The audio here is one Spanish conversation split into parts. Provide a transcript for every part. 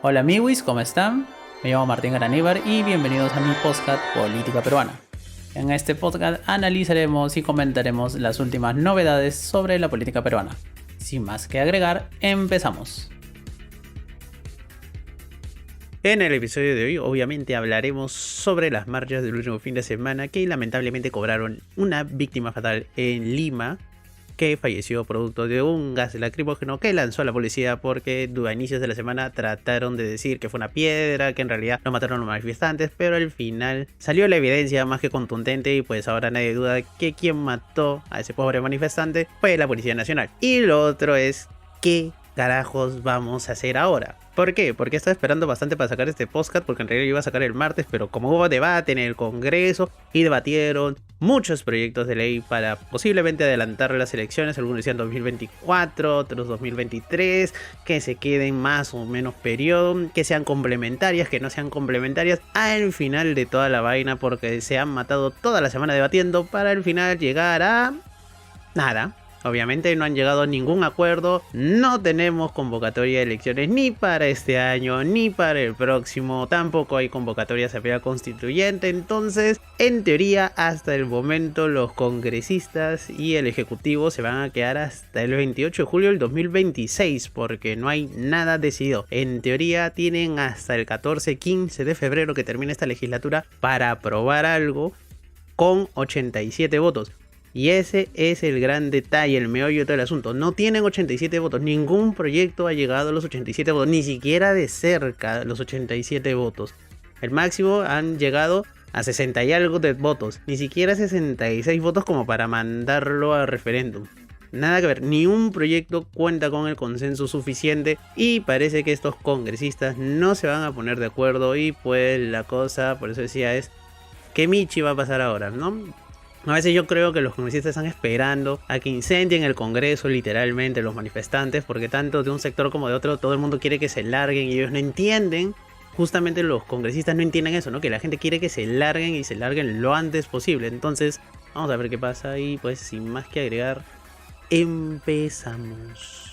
Hola amigos, ¿cómo están? Me llamo Martín Garaníbar y bienvenidos a mi podcast Política Peruana. En este podcast analizaremos y comentaremos las últimas novedades sobre la política peruana. Sin más que agregar, empezamos. En el episodio de hoy obviamente hablaremos sobre las marchas del último fin de semana que lamentablemente cobraron una víctima fatal en Lima, que falleció producto de un gas lacrimógeno que lanzó la policía porque a inicios de la semana trataron de decir que fue una piedra, que en realidad no mataron a los manifestantes, pero al final salió la evidencia más que contundente y pues ahora nadie duda que quien mató a ese pobre manifestante fue la Policía Nacional. Y lo otro es, ¿qué carajos vamos a hacer ahora? ¿Por qué? Porque estaba esperando bastante para sacar este podcast, porque en realidad iba a sacar el martes, pero como hubo debate en el Congreso y debatieron muchos proyectos de ley para posiblemente adelantar las elecciones, algunos decían 2024, otros 2023, que se queden más o menos periodo, que sean complementarias, que no sean complementarias, al final de toda la vaina, porque se han matado toda la semana debatiendo para al final llegar a nada. Obviamente no han llegado a ningún acuerdo, no tenemos convocatoria de elecciones ni para este año ni para el próximo, tampoco hay convocatoria a asamblea constituyente, entonces en teoría hasta el momento los congresistas y el ejecutivo se van a quedar hasta el 28 de julio del 2026 porque no hay nada decidido. En teoría tienen hasta el 14-15 de febrero que termina esta legislatura para aprobar algo con 87 votos. Y ese es el gran detalle, el meollo de todo el asunto. No tienen 87 votos, ningún proyecto ha llegado a los 87 votos, ni siquiera de cerca los 87 votos. El máximo han llegado a 60 y algo de votos, ni siquiera 66 votos como para mandarlo a referéndum. Nada que ver, ni un proyecto cuenta con el consenso suficiente y parece que estos congresistas no se van a poner de acuerdo y pues la cosa, por eso decía, es ¿qué michi va a pasar ahora, no? A veces yo creo que los congresistas están esperando a que incendien el Congreso literalmente los manifestantes, porque tanto de un sector como de otro todo el mundo quiere que se larguen y ellos no entienden, justamente los congresistas no entienden eso, ¿no? Que la gente quiere que se larguen y se larguen lo antes posible. Entonces vamos a ver qué pasa y pues sin más que agregar, empezamos.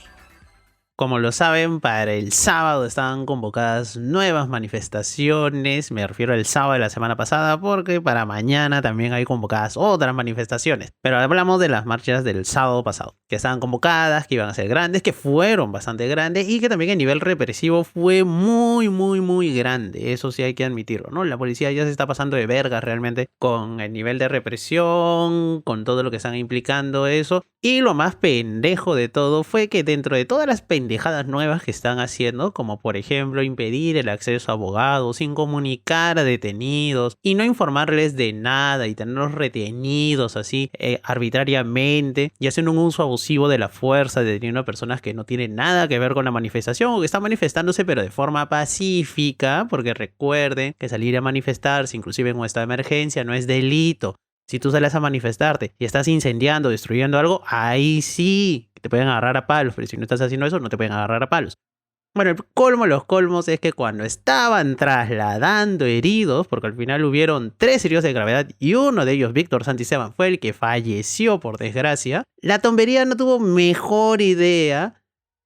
Como lo saben, para el sábado estaban convocadas nuevas manifestaciones, me refiero al sábado de la semana pasada, porque para mañana también hay convocadas otras manifestaciones. Pero hablamos de las marchas del sábado pasado, que estaban convocadas, que iban a ser grandes, que fueron bastante grandes y que también el nivel represivo fue muy grande, eso sí hay que admitirlo, ¿no? La policía ya se está pasando de vergas realmente con el nivel de represión, con todo lo que están implicando eso. Y lo más pendejo de todo fue que dentro de todas las pendejadas nuevas que están haciendo, como por ejemplo impedir el acceso a abogados, sin comunicar a detenidos y no informarles de nada y tenerlos retenidos así arbitrariamente y haciendo un uso abusivo de la fuerza, deteniendo a personas que no tienen nada que ver con la manifestación o que están manifestándose pero de forma pacífica, porque recuerden que salir a manifestarse inclusive en un estado de emergencia no es delito. Si tú sales a manifestarte y estás incendiando, destruyendo algo, ahí sí te pueden agarrar a palos, pero si no estás haciendo eso, no te pueden agarrar a palos. Bueno, el colmo de los colmos es que cuando estaban trasladando heridos, porque al final hubieron 3 heridos de gravedad y uno de ellos, Víctor Santisteban, fue el que falleció por desgracia, la tombería no tuvo mejor idea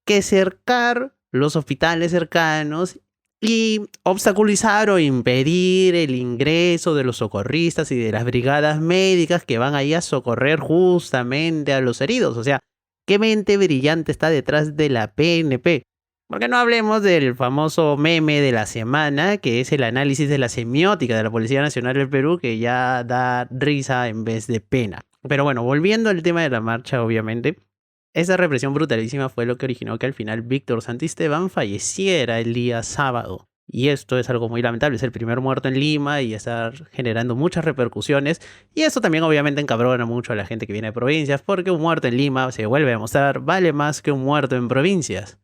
que cercar los hospitales cercanos y obstaculizar o impedir el ingreso de los socorristas y de las brigadas médicas que van ahí a socorrer justamente a los heridos. O sea, ¿qué mente brillante está detrás de la PNP? Porque no hablemos del famoso meme de la semana, que es el análisis de la semiótica de la Policía Nacional del Perú, que ya da risa en vez de pena. Pero bueno, volviendo al tema de la marcha, obviamente, esa represión brutalísima fue lo que originó que al final Víctor Santisteban falleciera el día sábado. Y esto es algo muy lamentable, es el primer muerto en Lima y está generando muchas repercusiones. Y eso también obviamente encabrona mucho a la gente que viene de provincias, porque un muerto en Lima, se vuelve a demostrar, vale más que un muerto en provincias.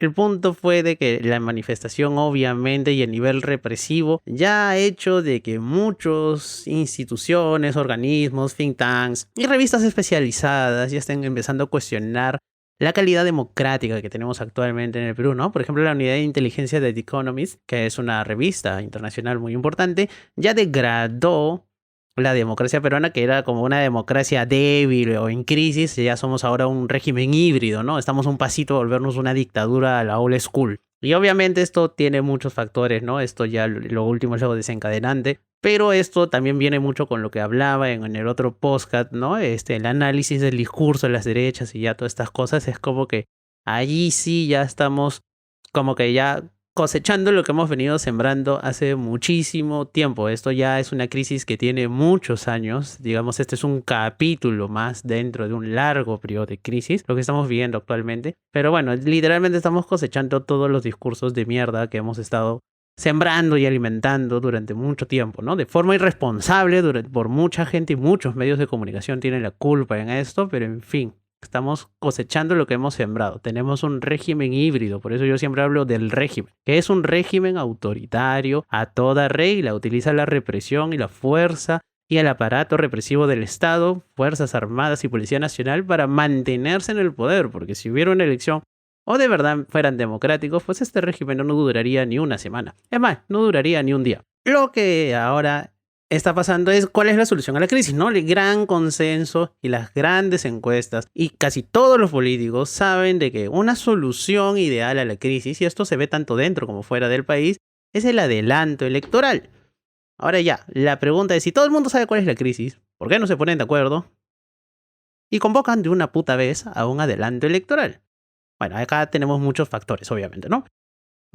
El punto fue de que la manifestación obviamente y el nivel represivo ya ha hecho de que muchas instituciones, organismos, think tanks y revistas especializadas ya estén empezando a cuestionar la calidad democrática que tenemos actualmente en el Perú, ¿no? Por ejemplo, la unidad de inteligencia de The Economist, que es una revista internacional muy importante, ya degradó la democracia peruana, que era como una democracia débil o en crisis. Ya somos ahora un régimen híbrido, ¿no? Estamos un pasito a volvernos una dictadura a la old school. Y obviamente esto tiene muchos factores, ¿no? Esto ya lo último es lo desencadenante. Pero esto también viene mucho con lo que hablaba en el otro podcast, ¿no? El análisis del discurso de las derechas y ya todas estas cosas. Es como que allí sí ya estamos como que ya cosechando lo que hemos venido sembrando hace muchísimo tiempo. Esto ya es una crisis que tiene muchos años. Digamos, este es un capítulo más dentro de un largo periodo de crisis, lo que estamos viviendo actualmente. Pero bueno, literalmente estamos cosechando todos los discursos de mierda que hemos estado sembrando y alimentando durante mucho tiempo, ¿no? De forma irresponsable por mucha gente y muchos medios de comunicación tienen la culpa en esto, pero en fin. Estamos cosechando lo que hemos sembrado. Tenemos un régimen híbrido, por eso yo siempre hablo del régimen, que es un régimen autoritario a toda regla. Utiliza la represión y la fuerza y el aparato represivo del Estado, Fuerzas Armadas y Policía Nacional para mantenerse en el poder, porque si hubiera una elección o de verdad fueran democráticos, pues este régimen no duraría ni una semana. Es más, no duraría ni un día. Lo que ahora está pasando es cuál es la solución a la crisis, ¿no? El gran consenso y las grandes encuestas y casi todos los políticos saben de que una solución ideal a la crisis, y esto se ve tanto dentro como fuera del país, es el adelanto electoral. Ahora ya, la pregunta es, si todo el mundo sabe cuál es la crisis, ¿por qué no se ponen de acuerdo y convocan de una puta vez a un adelanto electoral? Bueno, acá tenemos muchos factores, obviamente, ¿no?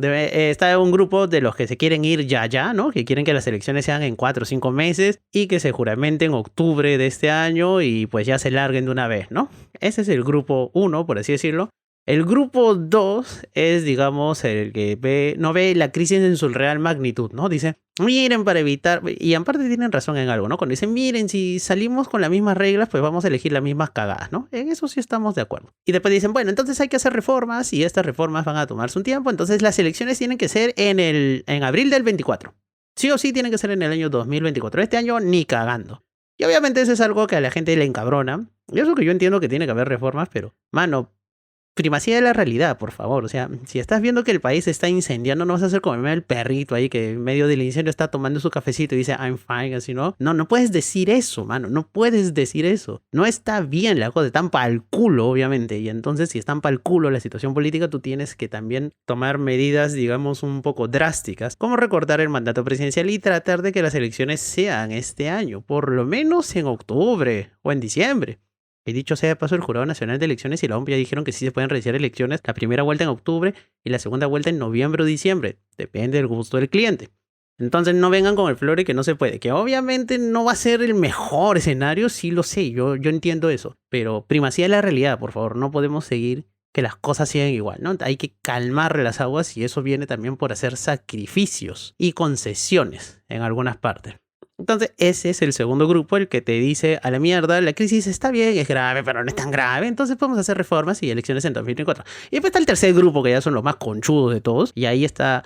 Está un grupo de los que se quieren ir ya, ¿no? Que quieren que las elecciones sean en 4 o 5 meses y que se juramenten en octubre de este año y pues ya se larguen de una vez, ¿no? Ese es el grupo 1, por así decirlo. El grupo 2 es, digamos, el que no ve la crisis en su real magnitud, ¿no? Dice, miren, para evitar, y aparte tienen razón en algo, ¿no? Cuando dicen, miren, si salimos con las mismas reglas, pues vamos a elegir las mismas cagadas, ¿no? En eso sí estamos de acuerdo. Y después dicen, bueno, entonces hay que hacer reformas y estas reformas van a tomarse un tiempo, entonces las elecciones tienen que ser en abril del 24. Sí o sí tienen que ser en el año 2024. Este año ni cagando. Y obviamente eso es algo que a la gente le encabrona. Y eso que yo entiendo que tiene que haber reformas, pero, mano, primacía de la realidad, por favor. O sea, si estás viendo que el país se está incendiando, no vas a hacer como el perrito ahí que en medio del incendio está tomando su cafecito y dice, I'm fine, así, ¿no? No puedes decir eso, mano. No puedes decir eso. No está bien, la cosa están pa'l culo, obviamente. Y entonces, si están pa'l culo la situación política, tú tienes que también tomar medidas, digamos, un poco drásticas, como recortar el mandato presidencial y tratar de que las elecciones sean este año, por lo menos en octubre o en diciembre. Y dicho sea de paso, el Jurado Nacional de Elecciones y la OMP ya dijeron que sí se pueden realizar elecciones, la primera vuelta en octubre y la segunda vuelta en noviembre o diciembre. Depende del gusto del cliente. Entonces no vengan con el flore que no se puede, que obviamente no va a ser el mejor escenario, sí lo sé, yo entiendo eso. Pero primacía de la realidad, por favor, no podemos seguir que las cosas sigan igual, ¿no? Hay que calmar las aguas y eso viene también por hacer sacrificios y concesiones en algunas partes. Entonces ese es el segundo grupo, el que te dice a la mierda, la crisis está bien, es grave, pero no es tan grave, entonces podemos hacer reformas y elecciones en 2024. Y después está el tercer grupo, que ya son los más conchudos de todos, y ahí está,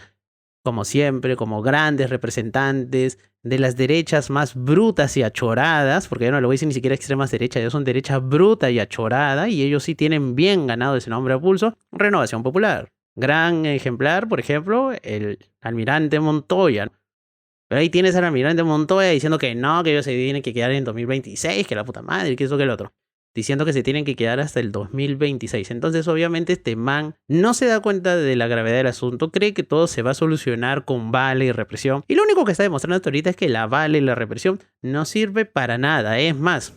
como siempre, como grandes representantes de las derechas más brutas y achoradas, porque yo no lo voy a decir ni siquiera extremas derechas, ellos son derecha bruta y achorada, y ellos sí tienen bien ganado ese nombre a pulso, Renovación Popular. Gran ejemplar, por ejemplo, el almirante Montoya. Pero ahí tienes al almirante Montoya diciendo que no, que ellos se tienen que quedar en 2026, que la puta madre, que eso, que el otro. Diciendo que se tienen que quedar hasta el 2026. Entonces, obviamente, este man no se da cuenta de la gravedad del asunto. Cree que todo se va a solucionar con vale y represión. Y lo único que está demostrando hasta ahorita es que la vale y la represión no sirve para nada. Es más,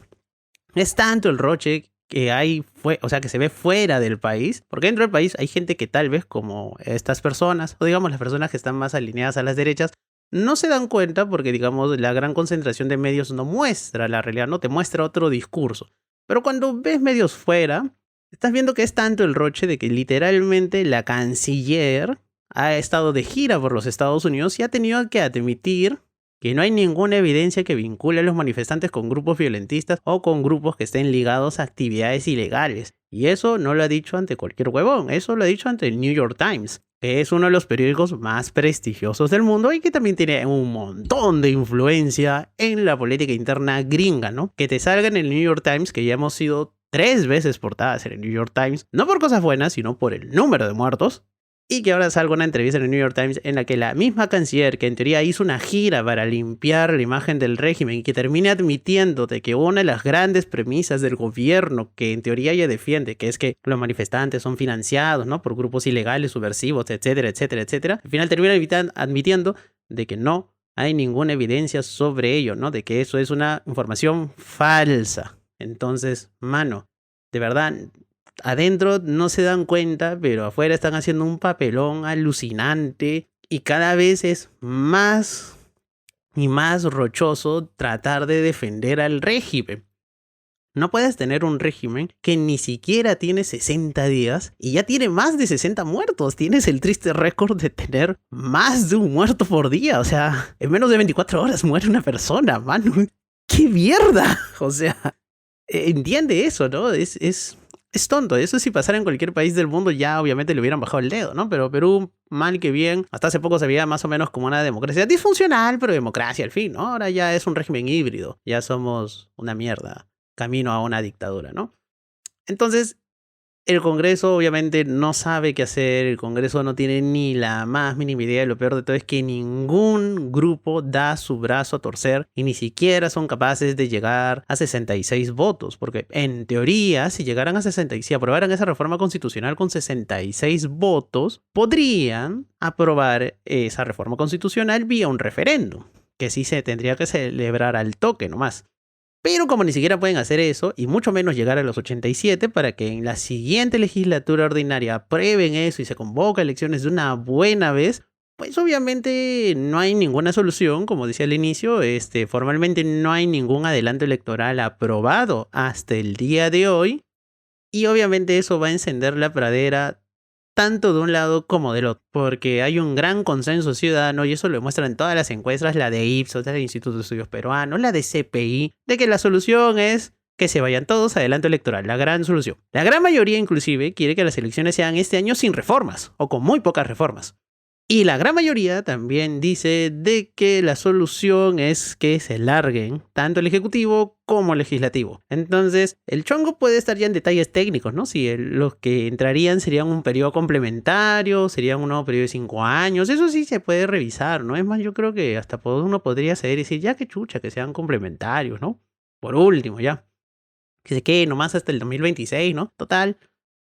es tanto el roche que que se ve fuera del país, porque dentro del país hay gente que tal vez, como estas personas, o digamos las personas que están más alineadas a las derechas, no se dan cuenta porque, digamos, la gran concentración de medios no muestra la realidad, no te muestra otro discurso. Pero cuando ves medios fuera, estás viendo que es tanto el roche de que literalmente la canciller ha estado de gira por los Estados Unidos y ha tenido que admitir que no hay ninguna evidencia que vincule a los manifestantes con grupos violentistas o con grupos que estén ligados a actividades ilegales. Y eso no lo ha dicho ante cualquier huevón, eso lo ha dicho ante el New York Times, que es uno de los periódicos más prestigiosos del mundo y que también tiene un montón de influencia en la política interna gringa, ¿no? Que te salga en el New York Times, que ya hemos sido 3 veces portadas en el New York Times, no por cosas buenas, sino por el número de muertos. Y que ahora salga una entrevista en el New York Times en la que la misma canciller, que en teoría hizo una gira para limpiar la imagen del régimen y que termine admitiendo de que una de las grandes premisas del gobierno que en teoría ella defiende, que es que los manifestantes son financiados, ¿no?, por grupos ilegales, subversivos, etcétera, etcétera, etcétera, al final termina admitiendo de que no hay ninguna evidencia sobre ello, ¿no?, de que eso es una información falsa. Entonces, mano, de verdad, adentro no se dan cuenta, pero afuera están haciendo un papelón alucinante y cada vez es más y más rochoso tratar de defender al régimen. No puedes tener un régimen que ni siquiera tiene 60 días y ya tiene más de 60 muertos. Tienes el triste récord de tener más de un muerto por día. O sea, en menos de 24 horas muere una persona, mano. ¡Qué mierda! O sea, entiende eso, ¿no? Es tonto. Eso si pasara en cualquier país del mundo ya obviamente le hubieran bajado el dedo, ¿no? Pero Perú, mal que bien, hasta hace poco se veía más o menos como una democracia disfuncional, pero democracia al fin, ¿no? Ahora ya es un régimen híbrido. Ya somos una mierda, camino a una dictadura, ¿no? Entonces, el Congreso obviamente no sabe qué hacer, el Congreso no tiene ni la más mínima idea y lo peor de todo es que ningún grupo da su brazo a torcer y ni siquiera son capaces de llegar a 66 votos, porque en teoría si llegaran a 66, si aprobaran esa reforma constitucional con 66 votos, podrían aprobar esa reforma constitucional vía un referéndum, que sí se tendría que celebrar al toque nomás. Pero como ni siquiera pueden hacer eso, y mucho menos llegar a los 87 para que en la siguiente legislatura ordinaria aprueben eso y se convoca elecciones de una buena vez, pues obviamente no hay ninguna solución, como decía al inicio, formalmente no hay ningún adelanto electoral aprobado hasta el día de hoy, y obviamente eso va a encender la pradera tanto de un lado como del otro, porque hay un gran consenso ciudadano, y eso lo demuestran todas las encuestas, la de Ipsos, la del Instituto de Estudios Peruanos, la de CPI, de que la solución es que se vayan todos a adelanto electoral, la gran solución. La gran mayoría inclusive quiere que las elecciones sean este año sin reformas, o con muy pocas reformas. Y la gran mayoría también dice de que la solución es que se larguen tanto el Ejecutivo como el Legislativo. Entonces, el chongo puede estar ya en detalles técnicos, ¿no? Si los que entrarían serían un periodo complementario, serían un nuevo periodo de 5 años, eso sí se puede revisar, ¿no? Es más, yo creo que hasta uno podría ceder y decir, ya que chucha, que sean complementarios, ¿no? Por último, ya. Que se quede nomás hasta el 2026, ¿no? Total.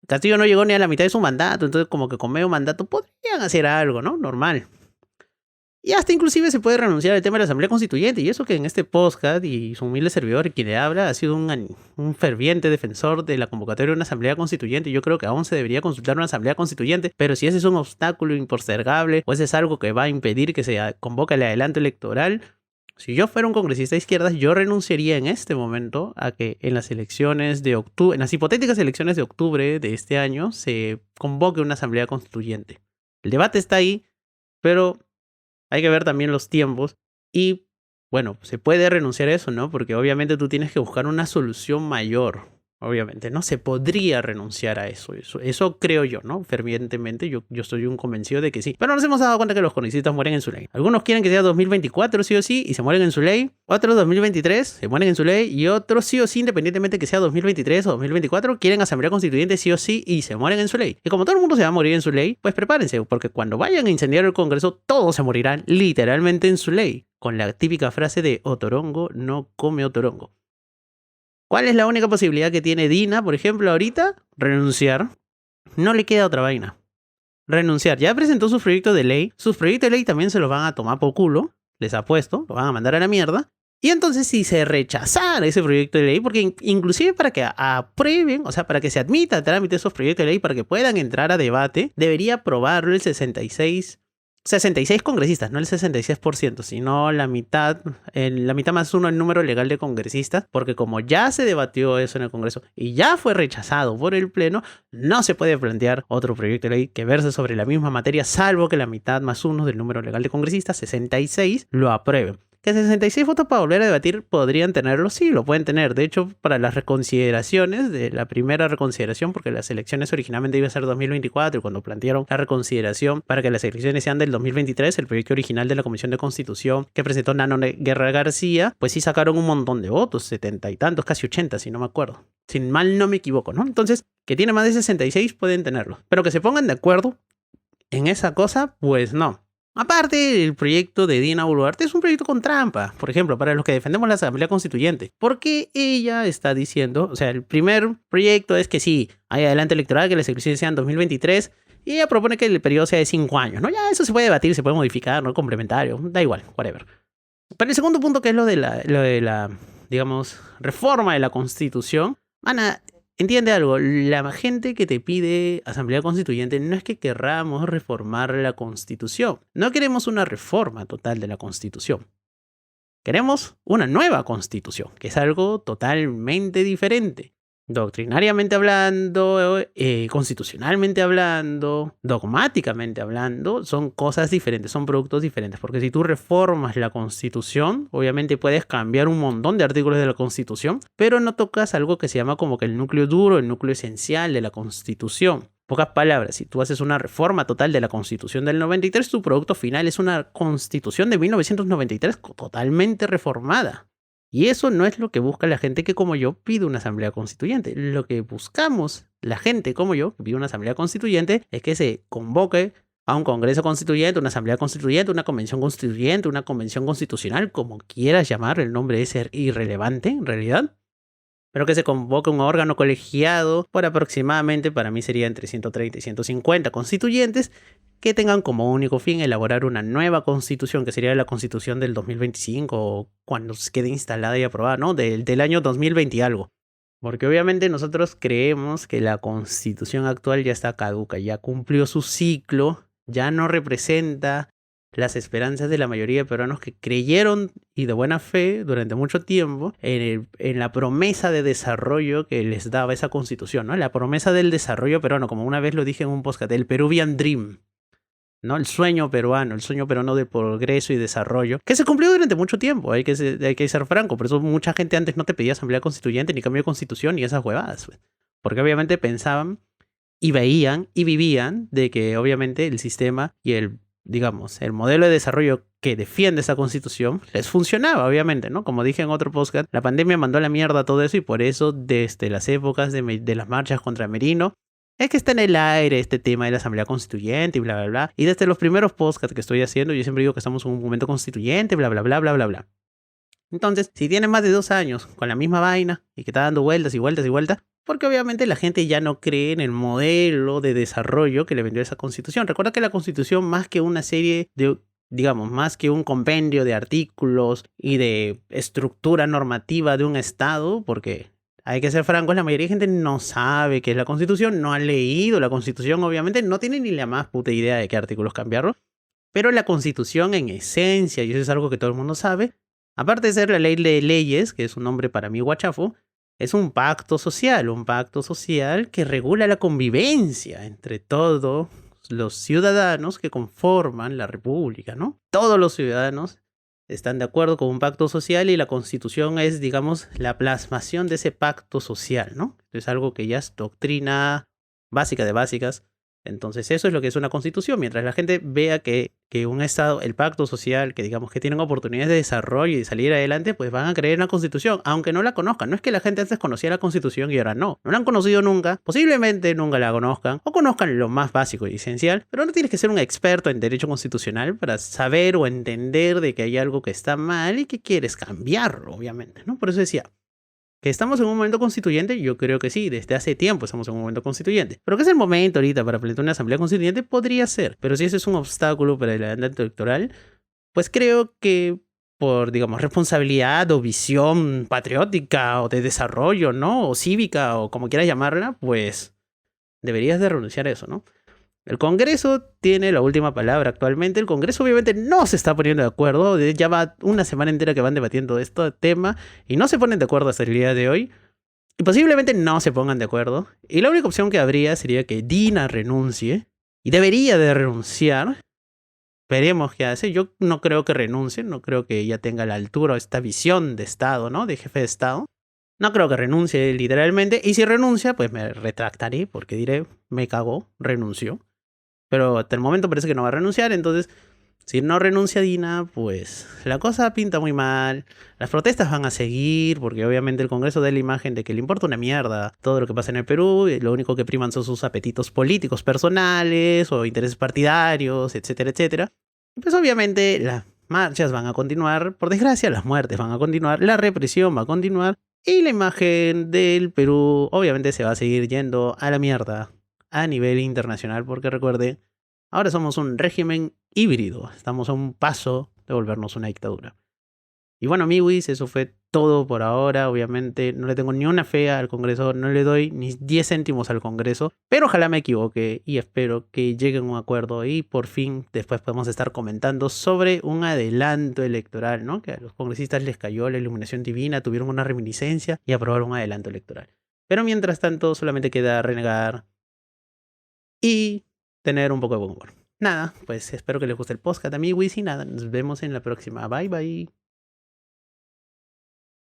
Castillo no llegó ni a la mitad de su mandato, entonces como que con medio mandato podrían hacer algo, ¿no? Normal. Y hasta inclusive se puede renunciar al tema de la Asamblea Constituyente, y eso que en este podcast y su humilde servidor, quien le habla, ha sido un ferviente defensor de la convocatoria de una Asamblea Constituyente. Yo creo que aún se debería consultar una Asamblea Constituyente, pero si ese es un obstáculo impostergable, o ese es algo que va a impedir que se convoque el adelanto electoral, si yo fuera un congresista de izquierdas, yo renunciaría en este momento a que en las elecciones de octubre, en las hipotéticas elecciones de octubre de este año, se convoque una asamblea constituyente. El debate está ahí, pero hay que ver también los tiempos y, bueno, se puede renunciar a eso, ¿no? Porque obviamente tú tienes que buscar una solución mayor. Obviamente, ¿no? Se podría renunciar a eso. Eso creo yo, ¿no? Fervientemente, yo soy un convencido de que sí. Pero nos hemos dado cuenta que los congresistas mueren en su ley. Algunos quieren que sea 2024 sí o sí y se mueren en su ley. Otros 2023 se mueren en su ley. Y otros sí o sí, independientemente que sea 2023 o 2024, quieren asamblea constituyente sí o sí y se mueren en su ley. Y como todo el mundo se va a morir en su ley, pues prepárense, porque cuando vayan a incendiar el Congreso, todos se morirán literalmente en su ley. Con la típica frase de Otorongo no come Otorongo. ¿Cuál es la única posibilidad que tiene Dina, por ejemplo, ahorita? Renunciar. No le queda otra vaina. Renunciar. Ya presentó su proyecto de ley. Sus proyectos de ley también se los van a tomar por culo. Les apuesto. Lo van a mandar a la mierda. Y entonces si se rechazara ese proyecto de ley, porque inclusive para que aprueben, o sea, para que se admita el trámite de esos proyectos de ley, para que puedan entrar a debate, debería aprobarlo el 66 congresistas, no el 66%, sino la mitad más uno el número legal de congresistas, porque como ya se debatió eso en el Congreso y ya fue rechazado por el Pleno, no se puede plantear otro proyecto de ley que verse sobre la misma materia, salvo que la mitad más uno del número legal de congresistas, 66, lo aprueben. Que 66 votos para volver a debatir podrían tenerlo, sí, lo pueden tener. De hecho, para las reconsideraciones, de la primera reconsideración, porque las elecciones originalmente iban a ser 2024, y cuando plantearon la reconsideración para que las elecciones sean del 2023, el proyecto original de la Comisión de Constitución que presentó Nano Guerra García, pues sí sacaron un montón de votos, 70 y tantos, casi 80, si no me acuerdo. Si mal no me equivoco, ¿no? Entonces, que tiene más de 66 pueden tenerlo. Pero que se pongan de acuerdo en esa cosa, pues no. Aparte, el proyecto de Dina Boluarte es un proyecto con trampa. Por ejemplo, para los que defendemos la Asamblea Constituyente. Porque ella está diciendo, o sea, el primer proyecto es que sí, hay adelante electoral, que las elecciones sean 2023. Y ella propone que el periodo sea de 5 años, ¿no? Ya eso se puede debatir, se puede modificar, ¿no? Complementario, da igual, whatever. Pero el segundo punto, que es lo de la digamos, reforma de la Constitución. Ana, entiende algo, la gente que te pide Asamblea Constituyente no es que querramos reformar la Constitución. No queremos una reforma total de la Constitución. Queremos una nueva Constitución, que es algo totalmente diferente. Doctrinariamente hablando, constitucionalmente hablando, dogmáticamente hablando, son cosas diferentes, son productos diferentes. Porque si tú reformas la Constitución, obviamente puedes cambiar un montón de artículos de la Constitución, pero no tocas algo que se llama como que el núcleo duro, el núcleo esencial de la Constitución. Pocas palabras, si tú haces una reforma total de la Constitución del 93, tu producto final es una Constitución de 1993 totalmente reformada. Y eso no es lo que busca la gente que, como yo, pide una asamblea constituyente. Lo que buscamos la gente como yo, que pide una asamblea constituyente, es que se convoque a un congreso constituyente, una asamblea constituyente, una convención constituyente, una convención constitucional, como quieras llamar, el nombre es irrelevante en realidad. Pero que se convoque un órgano colegiado por aproximadamente, para mí sería entre 130 y 150 constituyentes, que tengan como único fin elaborar una nueva constitución, que sería la constitución del 2025 o cuando se quede instalada y aprobada, ¿no? Del año 2020 y algo. Porque obviamente nosotros creemos que la constitución actual ya está caduca, ya cumplió su ciclo, ya no representa las esperanzas de la mayoría de peruanos que creyeron y de buena fe durante mucho tiempo en la promesa de desarrollo que les daba esa constitución, ¿no? La promesa del desarrollo peruano, como una vez lo dije en un podcast, el Peruvian Dream, ¿no? El sueño peruano de progreso y desarrollo, que se cumplió durante mucho tiempo, hay que ser franco. Por eso mucha gente antes no te pedía asamblea constituyente, ni cambio de constitución, ni esas huevadas, pues. Porque obviamente pensaban y veían y vivían de que obviamente el sistema y el modelo de desarrollo que defiende esa constitución les funcionaba, obviamente, ¿no? Como dije en otro podcast, la pandemia mandó a la mierda todo eso y por eso desde las épocas de las marchas contra Merino es que está en el aire este tema de la asamblea constituyente y bla, bla, bla. Y desde los primeros podcasts que estoy haciendo, yo siempre digo que estamos en un momento constituyente, bla, bla, bla, bla, bla, bla. Entonces, si tienes más de 2 años con la misma vaina y que está dando vueltas y vueltas y vueltas, porque obviamente la gente ya no cree en el modelo de desarrollo que le vendió esa constitución. Recuerda que la constitución, más que una serie de, más que un compendio de artículos y de estructura normativa de un estado, porque hay que ser francos, la mayoría de gente no sabe qué es la constitución, no ha leído la constitución, obviamente no tiene ni la más puta idea de qué artículos cambiarlo, pero la constitución en esencia, y eso es algo que todo el mundo sabe, aparte de ser la ley de leyes, que es un nombre para mí guachafo, es un pacto social que regula la convivencia entre todos los ciudadanos que conforman la república, ¿no? Todos los ciudadanos están de acuerdo con un pacto social y la constitución es, la plasmación de ese pacto social, ¿no? Es algo que ya es doctrina básica de básicas. Entonces eso es lo que es una constitución. Mientras la gente vea que un estado, el pacto social, que que tienen oportunidades de desarrollo y de salir adelante, pues van a creer en la constitución, aunque no la conozcan. No es que la gente antes conocía la constitución y ahora no. No la han conocido nunca, posiblemente nunca la conozcan, o conozcan lo más básico y esencial, pero no tienes que ser un experto en derecho constitucional para saber o entender de que hay algo que está mal y que quieres cambiarlo, obviamente, ¿no? Por eso decía, ¿que estamos en un momento constituyente? Yo creo que sí, desde hace tiempo estamos en un momento constituyente. ¿Pero qué es el momento ahorita para plantear una asamblea constituyente? Podría ser, pero si ese es un obstáculo para el andamiento electoral, pues creo que por, responsabilidad o visión patriótica o de desarrollo, ¿no? O cívica o como quieras llamarla, pues deberías de renunciar a eso, ¿no? El Congreso tiene la última palabra actualmente. El Congreso obviamente no se está poniendo de acuerdo. Ya va una semana entera que van debatiendo este tema y no se ponen de acuerdo hasta el día de hoy. Y posiblemente no se pongan de acuerdo. Y la única opción que habría sería que Dina renuncie. Y debería de renunciar. Veremos qué hace. Yo no creo que renuncie. No creo que ella tenga la altura o esta visión de Estado, ¿no? De jefe de Estado. No creo que renuncie literalmente. Y si renuncia, pues me retractaré porque diré, me cagó, renunció. Pero hasta el momento parece que no va a renunciar, entonces Si no renuncia Dina, pues la cosa pinta muy mal. Las protestas van a seguir porque obviamente el Congreso da la imagen de que le importa una mierda todo lo que pasa en el Perú y lo único que priman son sus apetitos políticos personales o intereses partidarios, etcétera, etcétera. Y pues obviamente las marchas van a continuar, por desgracia las muertes van a continuar, la represión va a continuar y la imagen del Perú obviamente se va a seguir yendo a la mierda a nivel internacional porque recuerde, ahora somos un régimen híbrido, estamos a un paso de volvernos una dictadura. Y bueno, amiguis, eso fue todo por ahora. Obviamente no le tengo ni una fe al Congreso, no le doy ni 10 céntimos al Congreso, pero ojalá me equivoque y espero que lleguen a un acuerdo y por fin después podemos estar comentando sobre un adelanto electoral, ¿no? Que a los congresistas les cayó la iluminación divina, tuvieron una reminiscencia y aprobaron un adelanto electoral. Pero mientras tanto solamente queda renegar y tener un poco de buen humor. Nada, pues espero que les guste el podcast, amiguis, y nada, nos vemos en la próxima. Bye bye.